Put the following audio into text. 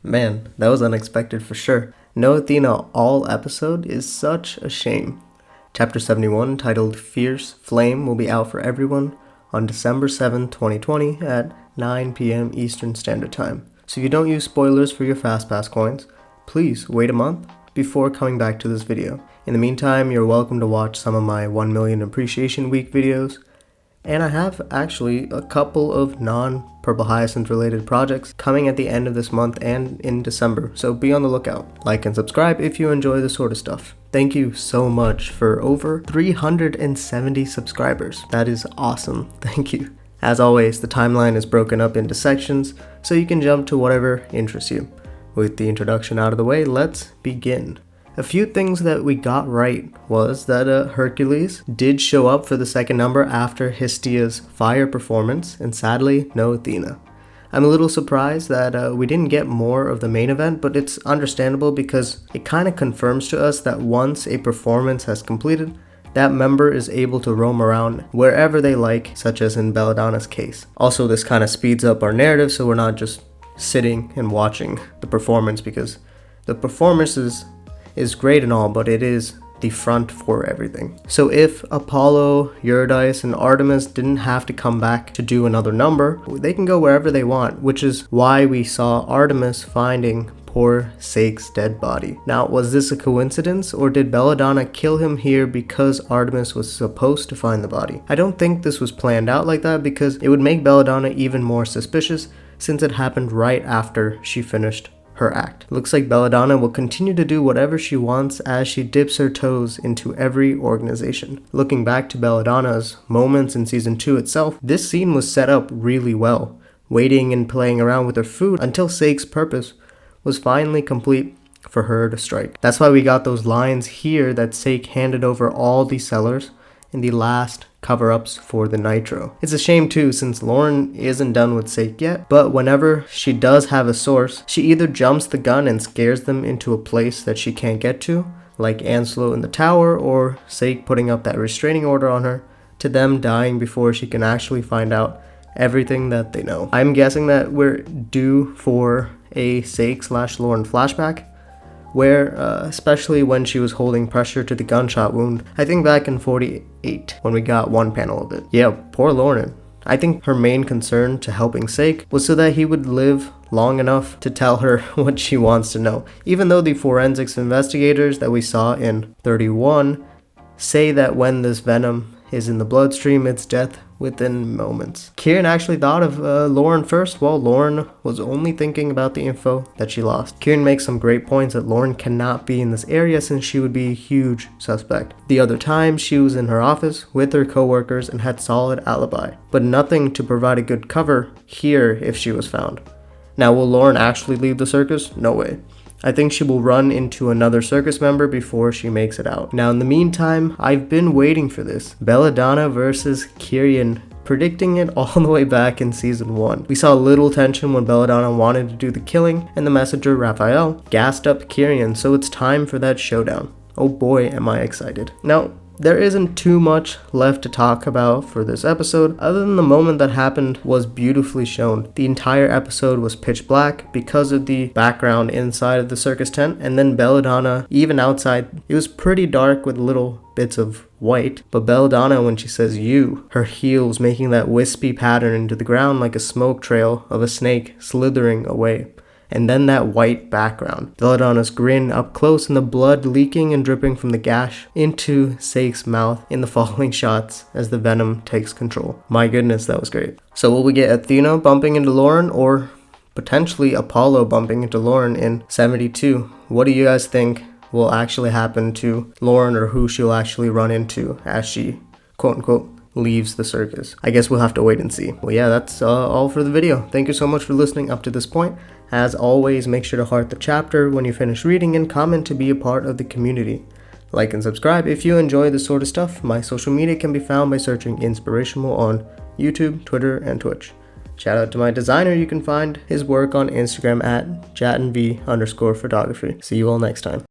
Man, that was unexpected for sure. No Athena all episode is such a shame. Chapter 71, titled Fierce Flame, will be out for everyone on December 7, 2020 at 9 p.m. Eastern Standard Time. So if you don't use spoilers for your FastPass coins, please wait a month before coming back to this video. In the meantime, you're welcome to watch some of my 1 million Appreciation Week videos, and I have actually a couple of non-Purple Hyacinth related projects coming at the end of this month and in December, so be on the lookout. Like and subscribe if you enjoy this sort of stuff. Thank you so much for over 370 subscribers. That is awesome. Thank you. As always, the timeline is broken up into sections, so you can jump to whatever interests you. With the introduction out of the way, let's begin. A few things that we got right was that Hercules did show up for the second number after Hestia's fire performance, and sadly, no Athena. I'm a little surprised that we didn't get more of the main event, but it's understandable because it kind of confirms to us that once a performance has completed, that member is able to roam around wherever they like, such as in Belladonna's case. Also, this kind of speeds up our narrative, so we're not just sitting and watching the performance, because the performance is great and all, but it is the front for everything. So if Apollo, Eurydice, and Artemis didn't have to come back to do another number, they can go wherever they want, which is why we saw Artemis finding poor Sake's dead body. Now, was this a coincidence, or did Belladonna kill him here because Artemis was supposed to find the body? I don't think this was planned out like that, because it would make Belladonna even more suspicious since it happened right after she finished her act. Looks like Belladonna will continue to do whatever she wants as she dips her toes into every organization. Looking back to Belladonna's moments in season 2 itself, this scene was set up really well, waiting and playing around with her food until Sake's purpose was finally complete for her to strike. That's why we got those lines here that Sake handed over all the cellars in the last cover-ups for the Nitro. It's a shame too, since Lauren isn't done with Sake yet, but whenever she does have a source, she either jumps the gun and scares them into a place that she can't get to, like Anselo in the tower, or Sake putting up that restraining order on her, to them dying before she can actually find out everything that they know. I'm guessing that we're due for a Sake/Lauren flashback, where, especially when she was holding pressure to the gunshot wound, I think back in 48, when we got one panel of it. Yeah, poor Lauren. I think her main concern to helping Sake was so that he would live long enough to tell her what she wants to know, even though the forensics investigators that we saw in 31 say that when this venom is in the bloodstream, it's death within moments. Kieran actually thought of Lauren first, while Lauren was only thinking about the info that she lost. Kieran makes some great points that Lauren cannot be in this area since she would be a huge suspect. The other time, she was in her office with her coworkers and had solid alibi, but nothing to provide a good cover here if she was found. Now, will Lauren actually leave the circus? No way. I think she will run into another circus member before she makes it out. Now, in the meantime, I've been waiting for this. Belladonna versus Kieran, predicting it all the way back in season 1. We saw little tension when Belladonna wanted to do the killing, and the messenger, Raphael, gassed up Kieran, so it's time for that showdown. Oh boy, am I excited. Now, there isn't too much left to talk about for this episode, other than the moment that happened was beautifully shown. The entire episode was pitch black because of the background inside of the circus tent, and then Belladonna, even outside, it was pretty dark with little bits of white, but Belladonna, when she says you, her heels making that wispy pattern into the ground like a smoke trail of a snake slithering away. And then that white background. Belladonna's grin up close and the blood leaking and dripping from the gash into Sake's mouth in the following shots as the venom takes control. My goodness, that was great. So will we get Athena bumping into Lauren, or potentially Apollo bumping into Lauren in 72? What do you guys think will actually happen to Lauren, or who she'll actually run into as she, quote unquote, leaves the circus? I guess we'll have to wait and see. Well, yeah, that's all for the video. Thank you so much for listening up to this point. As always, make sure to heart the chapter when you finish reading and comment to be a part of the community. Like and subscribe if you enjoy this sort of stuff. My social media can be found by searching Inspirational on YouTube, Twitter, and Twitch. Shout out to my designer. You can find his work on Instagram at jatinv_photography. See you all next time.